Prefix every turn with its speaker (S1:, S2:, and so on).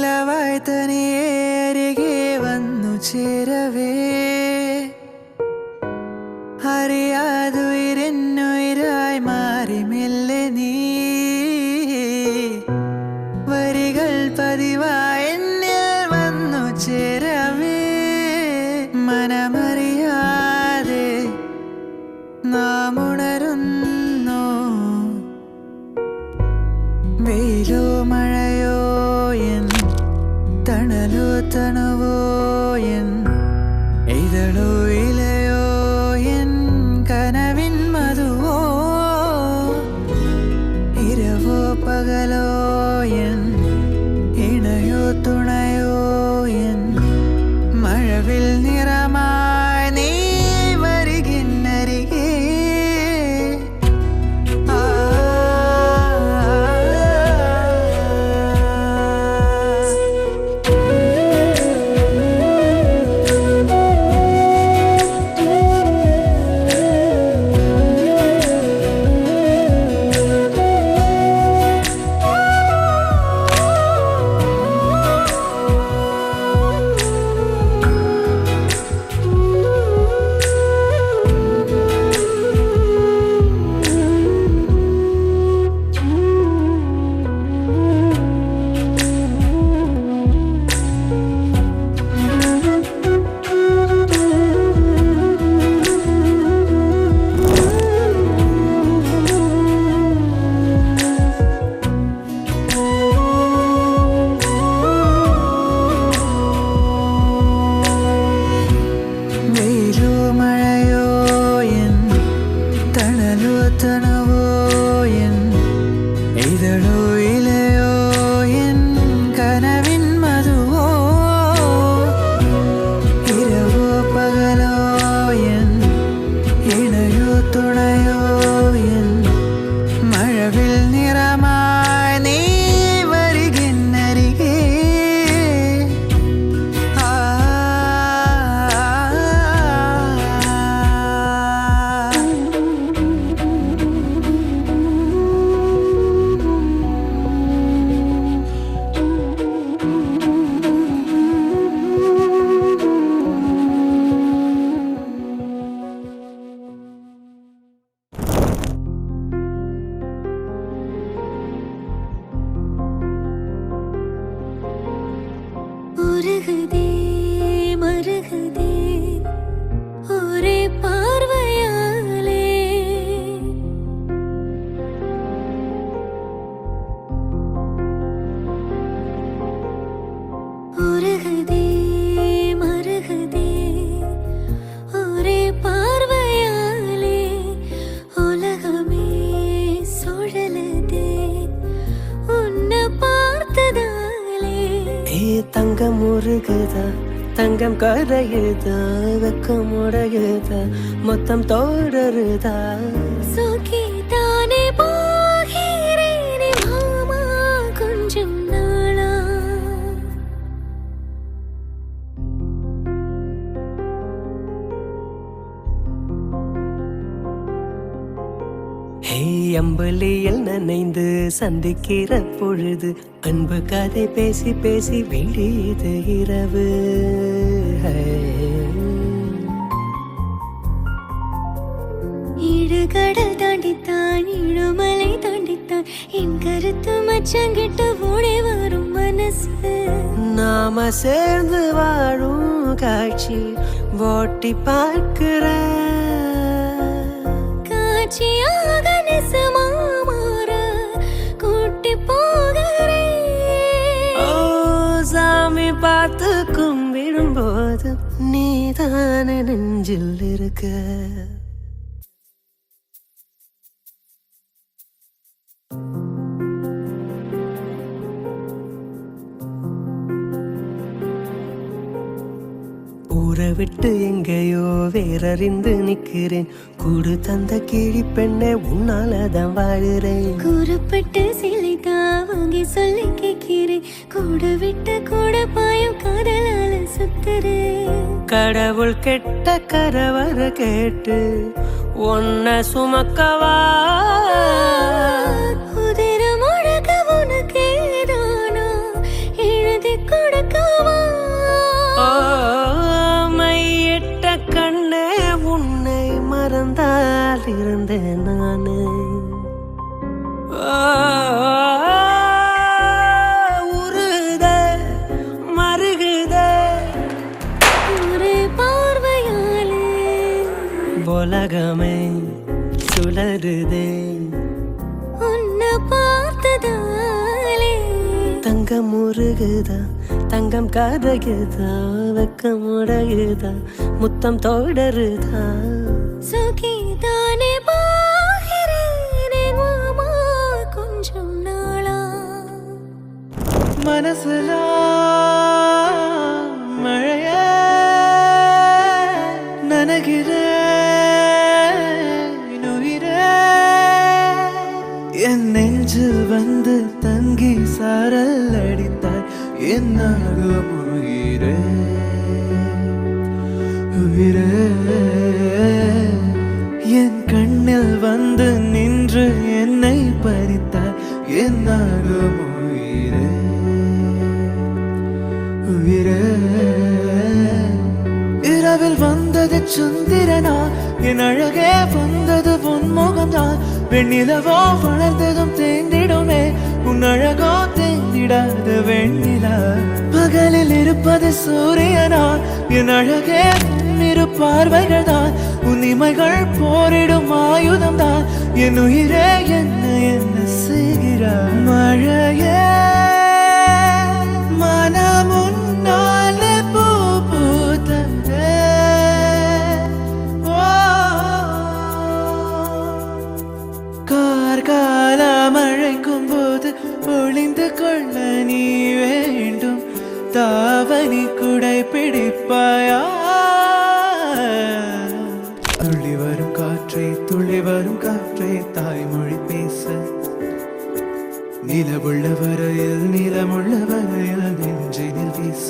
S1: നിലവായി തനിയേരികെ വന്നു ചേരവേ അറിയാതുയരെന്നുയരായി മാറി മെല്ലെ നീ വരികൾ പതിവായി എന്നിൽ വന്നു ചേരവേ മനമറിയാതെ നാം ഉണരുന്നു വെയിലോ മഴയോ എൻ തണലോ തണുവോ എൻ ഇതളോ ഇലയോ എൻ കനവിൻ മധുവോ ഇരവോ പകലോ എൻ ഇണയോ തുണയോ എൻ മഴവിൽ നിറമായി നീ വരികിന്നരികെ തണവോ എൻ ഇതളോ ഇലയോ എൻ കനവിൻ മധുവോ ഇരവോ പകലോ എൻ ഇണയോ തുണയോ എൻ മഴവിൽ നിറമായി നീ വരികിന്നരികെ
S2: உருகுதே மருகுதே ஒரே பார்வையாலே உருகுதே மருகுதே ஒரே பார்வையாலே உலகமே சுழலுதே உன்னை பார்த்ததாலே
S3: தங்கம் உருகுதா தங்கம் கரையுதா வெக்கம் உடையுதா மொத்தம் தோடருதா
S2: சுகி தானே போகிறேனே மாமா கொஞ்சம் நாளா
S3: அம்பலியில் நனைந்து சந்திக்கிற பொழுது அன்பு கதை பேசி பேசி விடியது இரவு
S2: இடுகடல் தாண்டித்தான் இழுமலை தாண்டித்தான் என் கருத்து மச்சங்கிட்ட ஓடி வரும் மனசு
S3: நாம சேர்ந்து வாழும் காட்சி ஓட்டி பார்க்கிற
S2: காட்சியாக நெசமா மாற கூட்டி போகிறேன்
S3: ஓ சாமி பார்த்து கும்பிடும்போது நீதான நெஞ்சில் இருக்க ஊரை விட்டு எங்கேயோ வேறறிந்து நிக்கிறேன் கூடு தந்த கிழி பெண்ணே உன்னாலதான் வாழுறேன்
S2: கூறப்பட்டு சிலைதான் வாங்கி சொல்லி கேட்கிறேன் கூட விட்டு கூட பாயும் காதலால சுத்துறேன்
S3: கடவுள் கெட்ட கரவர கேட்டு உன்னை சுமக்கவா
S2: உதிர முழக்க உனக்கேதானா இழ எழுதி கொடுக்கவா
S3: மையிட்ட கண்ணே உன்னை மறந்தால் இருந்தேன் நானு உருதே மருகுதே
S2: ஒரு பார்வையாலே
S3: உலகமே சுழறுதே
S2: உன்னை பார்த்ததாலே
S3: தங்கம் முருகுதா தங்கம் கதகுதா வெக்கம் உடையுதா முத்தம் தொடருதா
S2: சுகிதானே பாகிறேனே மாமா கொஞ்சம் நாளா
S1: மனசுல மழைய நனகிற உயிரே என் நெஞ்சில் வந்து தங்கி சாரல் அடித்தாய் என்னாகும் உயிரே உயிரே என் கண்ணில் வந்து நின்று என்னை பறித்தாய் என்னாகும் உயிரே உயிரே இரவில் வந்தது சந்திரனா என் அழகே வந்தது பொன்முகம்தான் வெண்ணிலவோ வளர்ந்ததும் தேர்ந்திடுமே உன் அழகோ தேர்ந்திடாத வெண்ணிலா பகலில் இருப்பது சூரியனா என் அழகே இரு பார்வைகள் தான் உன் இமைகள் போரிடும் ஆயுதம் தான் என் உயிரே என்ன என்ன செய்கிறாய் மழையே மனமுன்னாலே பூ பூத்ததே கார்கால மழைக்கும் போது ஒளிந்து கொள்ள நீ வேண்டும் தாவணி குடை பிடிப்பாயா துள்ளி வரும் காற்றே தாய்மொழி பேச நிலவுள்ள வரையில் நிலமுள்ள வரையில் நெஞ்சினில் வீச